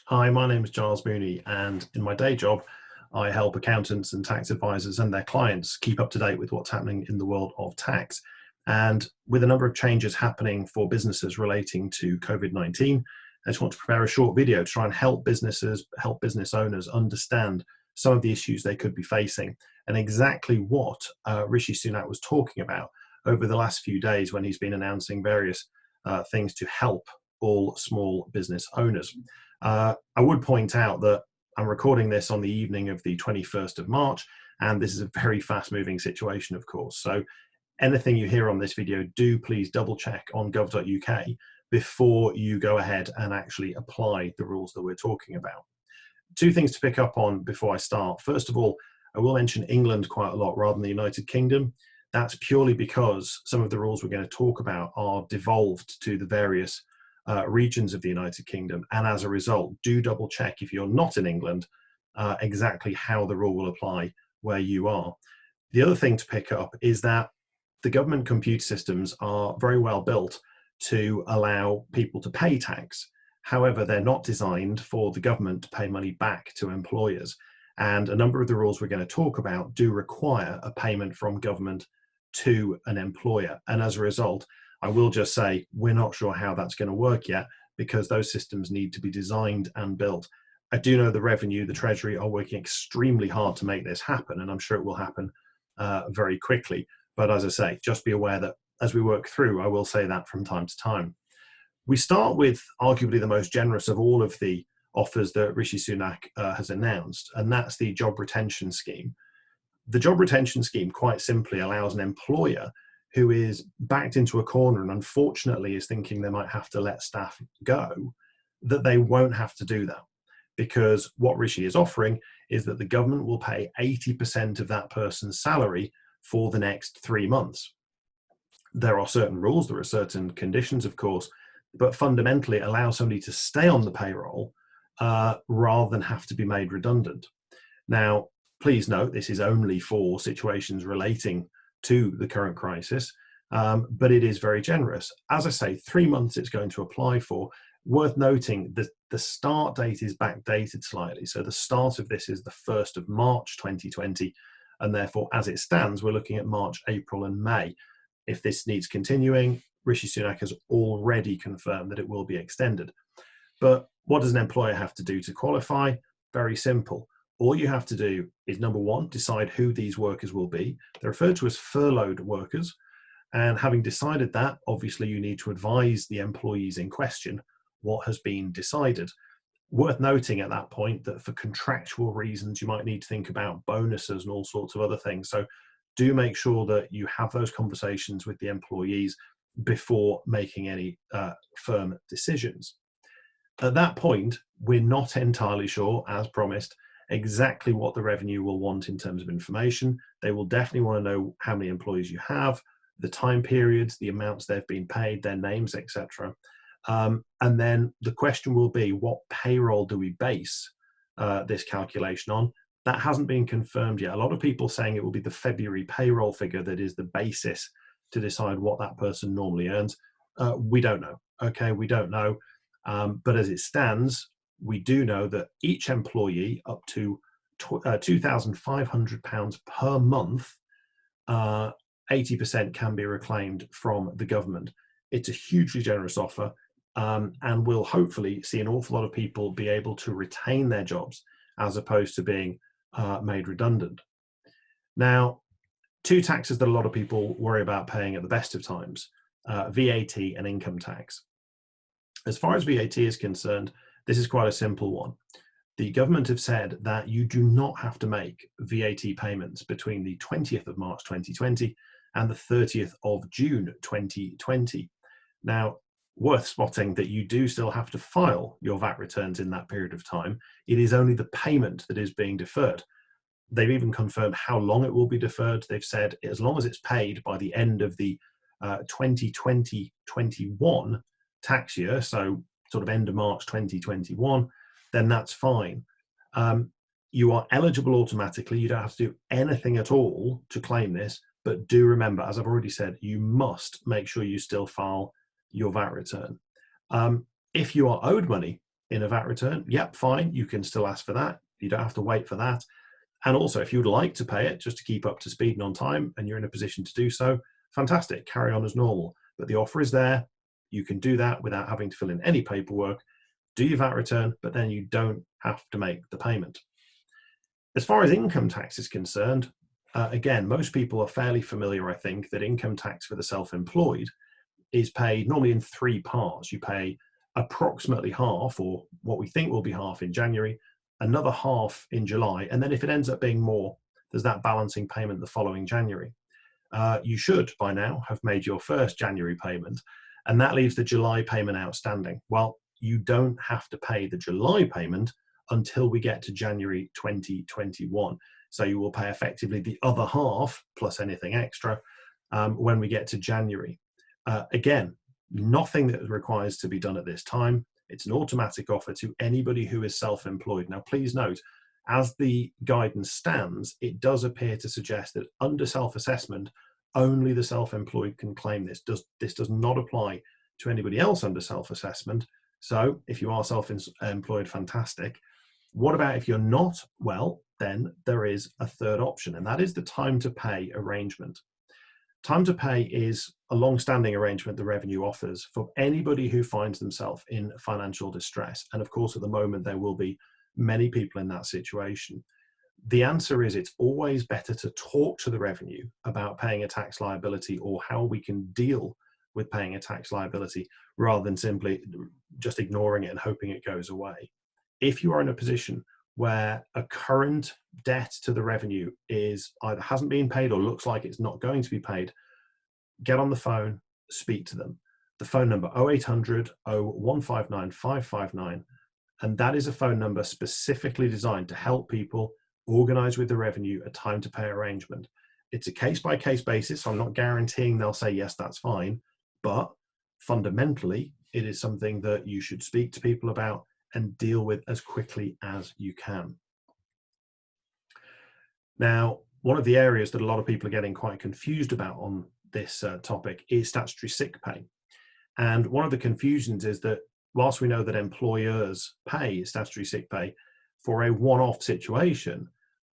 Hi, my name is Giles Mooney, and in my day job, I help accountants and tax advisors and their clients keep up to date with what's happening in the world of tax. And with a number of changes happening for businesses relating to COVID-19, I just want to prepare a short video to try and help businesses, help business owners understand some of the issues they could be facing and exactly what Rishi Sunak was talking about over the last few days when he's been announcing various things to help all small business owners. I would point out that I'm recording this on the evening of the 21st of March, and this is a very fast moving situation, of course. So anything you hear on this video, do please double check on gov.uk before you go ahead and actually apply the rules that we're talking about. Two things to pick up on before I start. First of all, I will mention England quite a lot rather than the United Kingdom. That's purely because some of the rules we're going to talk about are devolved to the various regions of the United Kingdom. And as a result, do double check if you're not in England exactly how the rule will apply where you are. The other thing to pick up is that the government computer systems are very well built to allow people to pay tax. However, they're not designed for the government to pay money back to employers. And a number of the rules we're going to talk about do require a payment from government to an employer. And as a result, I will just say we're not sure how that's going to work yet because those systems need to be designed and built. I do know the Revenue, the Treasury are working extremely hard to make this happen, and I'm sure it will happen very quickly. But as I say, just be aware that as we work through, I will say that from time to time. We start with arguably the most generous of all of the offers that Rishi Sunak has announced, and that's the job retention scheme. The job retention scheme quite simply allows an employer who is backed into a corner and unfortunately is thinking they might have to let staff go, that they won't have to do that. Because what Rishi is offering is that the government will pay 80% of that person's salary for the next 3 months. There are certain rules, there are certain conditions, of course, but fundamentally it allows somebody to stay on the payroll rather than have to be made redundant. Now, please note, this is only for situations relating to the current crisis, but it is very generous. As I say, 3 months it's going to apply for. Worth noting that the start date is backdated slightly. So the start of this is the 1st of March 2020, and therefore, as it stands, we're looking at March, April, and May. If this needs continuing, Rishi Sunak has already confirmed that it will be extended. But what does an employer have to do to qualify? Very simple. All you have to do is, number one, decide who these workers will be. They're referred to as furloughed workers. And having decided that, obviously you need to advise the employees in question what has been decided. Worth noting at that point that for contractual reasons, you might need to think about bonuses and all sorts of other things. So do make sure that you have those conversations with the employees before making any firm decisions. At that point, we're not entirely sure, as promised, exactly what the Revenue will want in terms of information. They will definitely want to know how many employees you have, the time periods, the amounts they've been paid, their names, etc. And then the question will be, what payroll do we base this calculation on? That hasn't been confirmed yet. A lot of people saying it will be the February payroll figure that is the basis to decide what that person normally earns. We don't know. Okay, we don't know. But as it stands, we do know that each employee up to £2,500 per month, 80% can be reclaimed from the government. It's a hugely generous offer, and will hopefully see an awful lot of people be able to retain their jobs as opposed to being made redundant. Now, two taxes that a lot of people worry about paying at the best of times, VAT and income tax. As far as VAT is concerned, this is quite a simple one. The government have said that you do not have to make VAT payments between the 20th of March 2020 and the 30th of June 2020. Now, worth spotting that you do still have to file your VAT returns in that period of time. It is only the payment that is being deferred. They've even confirmed how long it will be deferred. They've said as long as it's paid by the end of the 2020-21 tax year, so sort of end of March 2021, then that's fine. You are eligible automatically. You don't have to do anything at all to claim this, but do remember, as I've already said, you must make sure you still file your VAT return. If you are owed money in a VAT return, yep, fine, you can still ask for that. You don't have to wait for that. And also, if you'd like to pay it just to keep up to speed and on time, and you're in a position to do so, fantastic, carry on as normal. But the offer is there. You can do that without having to fill in any paperwork, do your VAT return, but then you don't have to make the payment. As far as income tax is concerned, again, most people are fairly familiar, I think, that income tax for the self-employed is paid normally in 3 parts. You pay approximately half, or what we think will be half, in January, another half in July, and then if it ends up being more, there's that balancing payment the following January. You should by now have made your first January payment, and that leaves the July payment outstanding. Well, you don't have to pay the July payment until we get to January 2021. So you will pay effectively the other half plus anything extra when we get to January. Again, nothing that requires to be done at this time. It's an automatic offer to anybody who is self-employed. Now, please note, as the guidance stands, it does appear to suggest that under self-assessment, only the self-employed can claim this. This does not apply to anybody else under self-assessment. So if you are self-employed, fantastic. What about if you're not? Well, then there is a third option, and that is the time to pay arrangement. Time to pay is a long-standing arrangement the Revenue offers for anybody who finds themselves in financial distress. And of course, at the moment, there will be many people in that situation. The answer is it's always better to talk to the Revenue about paying a tax liability or how we can deal with paying a tax liability rather than simply just ignoring it and hoping it goes away. If you are in a position where a current debt to the Revenue is either hasn't been paid or looks like it's not going to be paid, get on the phone, speak to them. The phone number 0800 0159 559, and that is a phone number specifically designed to help people organize with the Revenue a time to pay arrangement. It's a case-by-case basis, so I'm not guaranteeing they'll say yes, that's fine, but fundamentally it is something that you should speak to people about and deal with as quickly as you can. Now, one of the areas that a lot of people are getting quite confused about on this topic is statutory sick pay. And one of the confusions is that whilst we know that employers pay statutory sick pay for a one-off situation,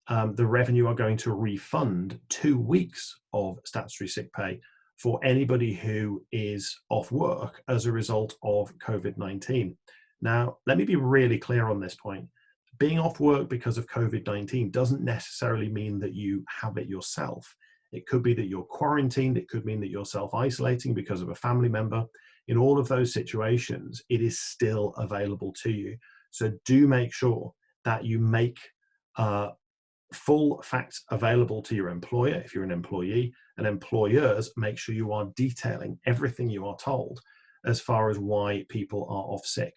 the Revenue are going to refund 2 weeks of statutory sick pay for anybody who is off work as a result of COVID-19. Now, let me be really clear on this point. Being off work because of COVID-19 doesn't necessarily mean that you have it yourself. It could be that you're quarantined. It could mean that you're self-isolating because of a family member. In all of those situations, it is still available to you. So do make sure that you make full facts available to your employer if you're an employee, and employers make sure you are detailing everything you are told as far as why people are off sick.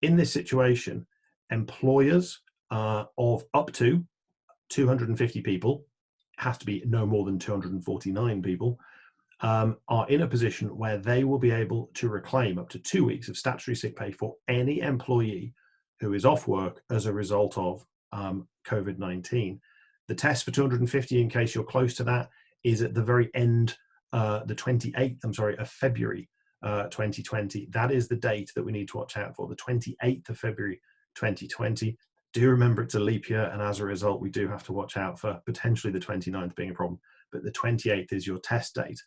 In this situation, employers of up to 250 people, has to be no more than 249 people, are in a position where they will be able to reclaim up to 2 weeks of statutory sick pay for any employee who is off work as a result of COVID-19. The test for 250, in case you're close to that, is at the very end, the 28th, of February 2020. That is the date that we need to watch out for, the 28th of February 2020. Do remember it's a leap year, and as a result, we do have to watch out for potentially the 29th being a problem, but the 28th is your test date.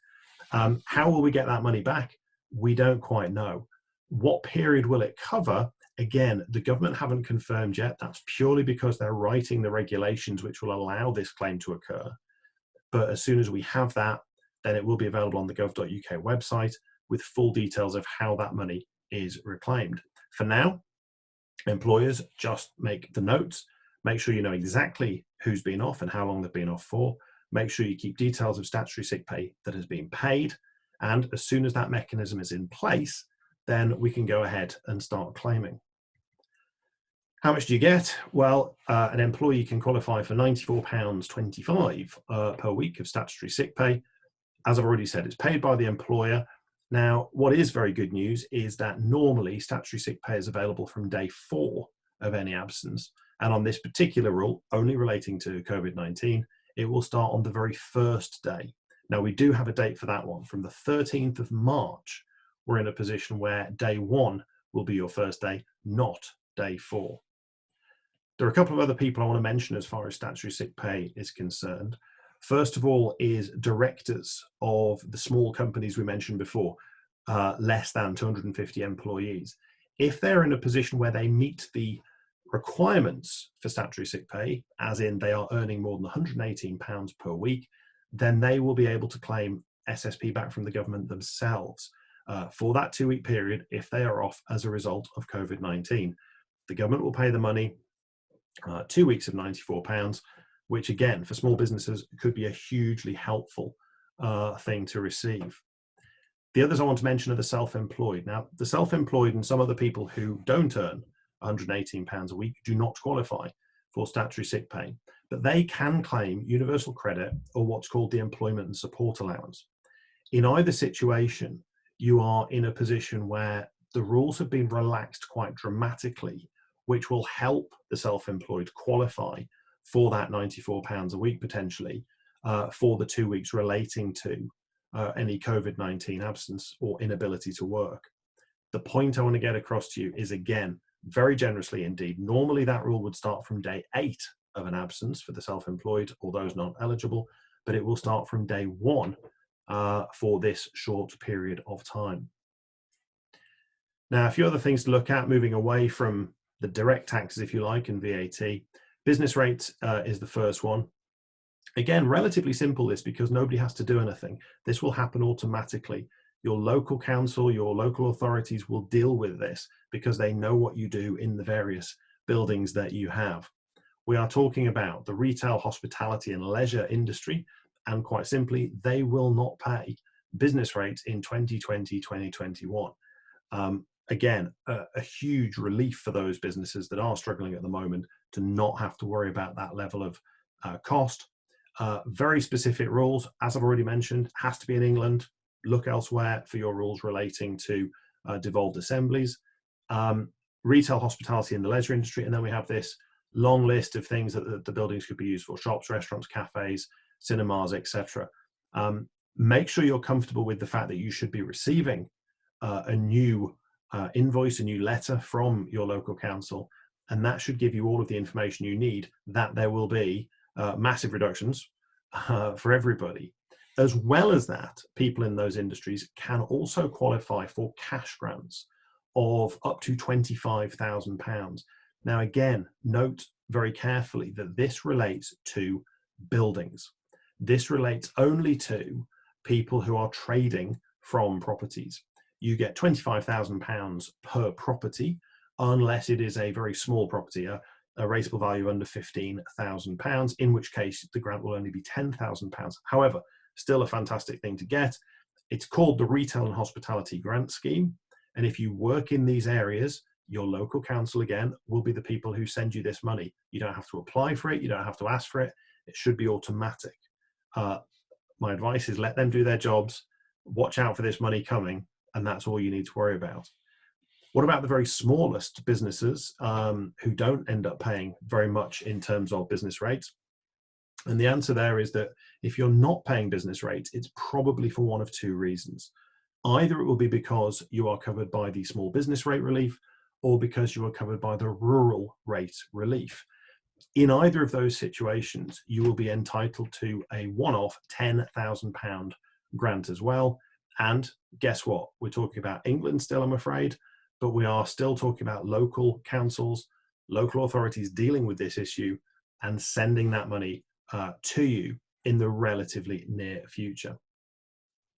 How will we get that money back? We don't quite know. What period will it cover? Again, the government haven't confirmed yet. That's purely because they're writing the regulations which will allow this claim to occur. But as soon as we have that, then it will be available on the gov.uk website with full details of how that money is reclaimed. For now, employers just make the notes, make sure you know exactly who's been off and how long they've been off for, make sure you keep details of statutory sick pay that has been paid, and as soon as that mechanism is in place, then we can go ahead and start claiming. How much do you get? Well, an employee can qualify for £94.25 per week of statutory sick pay. As I've already said, it's paid by the employer. Now, what is very good news is that normally statutory sick pay is available from day 4 of any absence. And on this particular rule, only relating to COVID-19, it will start on the very first day. Now, we do have a date for that one. From the 13th of March, we're in a position where day 1 will be your first day, not day 4. There are a couple of other people I want to mention as far as statutory sick pay is concerned. First of all is directors of the small companies we mentioned before, less than 250 employees. If they're in a position where they meet the requirements for statutory sick pay, as in they are earning more than £118 per week, then they will be able to claim SSP back from the government themselves for that 2-week period if they are off as a result of COVID-19. The government will pay the money, 2 weeks of £94, which again, for small businesses, could be a hugely helpful thing to receive. The others I want to mention are the self-employed. Now, the self-employed and some other people who don't earn £118 a week do not qualify for statutory sick pay, but they can claim universal credit or what's called the employment and support allowance. In either situation, you are in a position where the rules have been relaxed quite dramatically, which will help the self-employed qualify for that £94 a week potentially for the 2 weeks relating to any COVID-19 absence or inability to work. The point I want to get across to you is, again, very generously indeed, normally that rule would start from day 8 of an absence for the self-employed or those not eligible, but it will start from day 1 for this short period of time. Now, a few other things to look at, moving away from the direct taxes, if you like, and VAT. Business rates is the first one. Again, relatively simple this because nobody has to do anything. This will happen automatically. Your local council, your local authorities will deal with this because they know what you do in the various buildings that you have. We are talking about the retail, hospitality and leisure industry, and quite simply, they will not pay business rates in 2020, 2021. Again, a huge relief for those businesses that are struggling at the moment to not have to worry about that level of cost. Very specific rules, as I've already mentioned, has to be in England. Look elsewhere for your rules relating to devolved assemblies. Retail, hospitality and the leisure industry, and then we have this long list of things that the buildings could be used for: shops, restaurants, cafes, cinemas, etc. Make sure you're comfortable with the fact that you should be receiving a new invoice, a new letter from your local council, and that should give you all of the information you need that there will be massive reductions for everybody. As well as that, people in those industries can also qualify for cash grants of up to £25,000. Now, again, note very carefully that this relates to buildings. This relates only to people who are trading from properties. You get £25,000 per property, unless it is a very small property, a rateable value under £15,000, in which case the grant will only be £10,000. However, still a fantastic thing to get. It's called the Retail and Hospitality Grant Scheme. And if you work in these areas, your local council, again, will be the people who send you this money. You don't have to apply for it. You don't have to ask for it. It should be automatic. My advice is let them do their jobs, watch out for this money coming, and that's all you need to worry about. What about the very smallest businesses who don't end up paying very much in terms of business rates? And the answer there is that if you're not paying business rates, it's probably for one of two reasons. Either it will be because you are covered by the small business rate relief, or because you are covered by the rural rate relief. In either of those situations, you will be entitled to a one-off £10,000 grant as well. And guess what? We're talking about England still, I'm afraid, but we are still talking about local councils, local authorities dealing with this issue and sending that money to you in the relatively near future.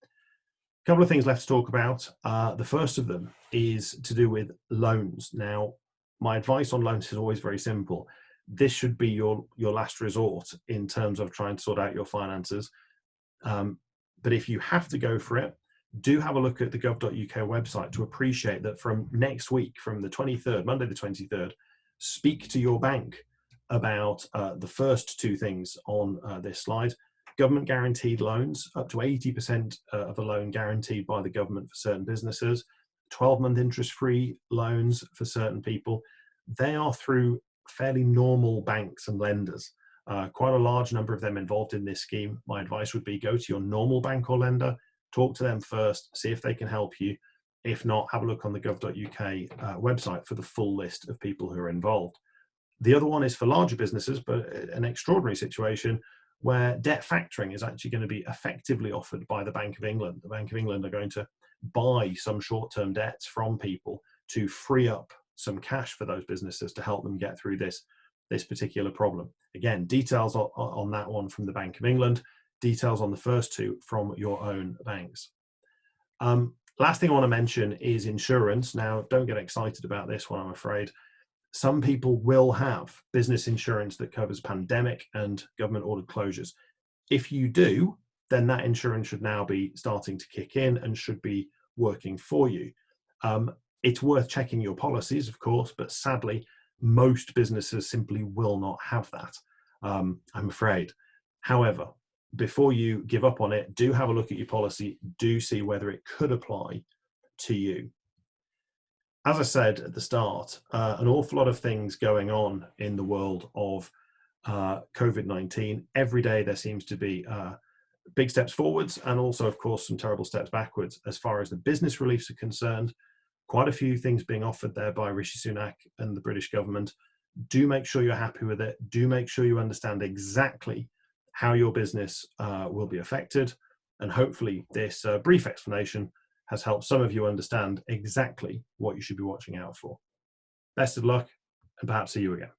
A couple of things left to talk about. The first of them is to do with loans. Now, my advice on loans is always very simple. This should be your last resort in terms of trying to sort out your finances. But if you have to go for it, do have a look at the gov.uk website to appreciate that from next week, from the 23rd, Monday the 23rd, speak to your bank about the first two things on this slide. Government guaranteed loans, up to 80% of a loan guaranteed by the government for certain businesses, 12-month interest-free loans for certain people. They are through fairly normal banks and lenders. Quite a large number of them involved in this scheme. My advice would be go to your normal bank or lender, talk to them first, see if they can help you. If not, have a look on the gov.uk website for the full list of people who are involved. The other one is for larger businesses, but an extraordinary situation where debt factoring is actually going to be effectively offered by the Bank of England. The Bank of England are going to buy some short-term debts from people to free up some cash for those businesses to help them get through this particular problem. Again, details on that one from the Bank of England, details on the first two from your own banks. Last thing I want to mention is insurance. Now, don't get excited about this one, I'm afraid. Some people will have business insurance that covers pandemic and government ordered closures. If you do, then that insurance should now be starting to kick in and should be working for you. It's worth checking your policies, of course, but sadly, most businesses simply will not have that, I'm afraid. However, before you give up on it, do have a look at your policy, do see whether it could apply to you. As I said at the start, an awful lot of things going on in the world of COVID-19. Every day there seems to be big steps forwards and also, of course, some terrible steps backwards as far as the business reliefs are concerned. Quite a few things being offered there by Rishi Sunak and the British government. Do make sure you're happy with it. Do make sure you understand exactly how your business will be affected. And hopefully this brief explanation has helped some of you understand exactly what you should be watching out for. Best of luck, and perhaps see you again.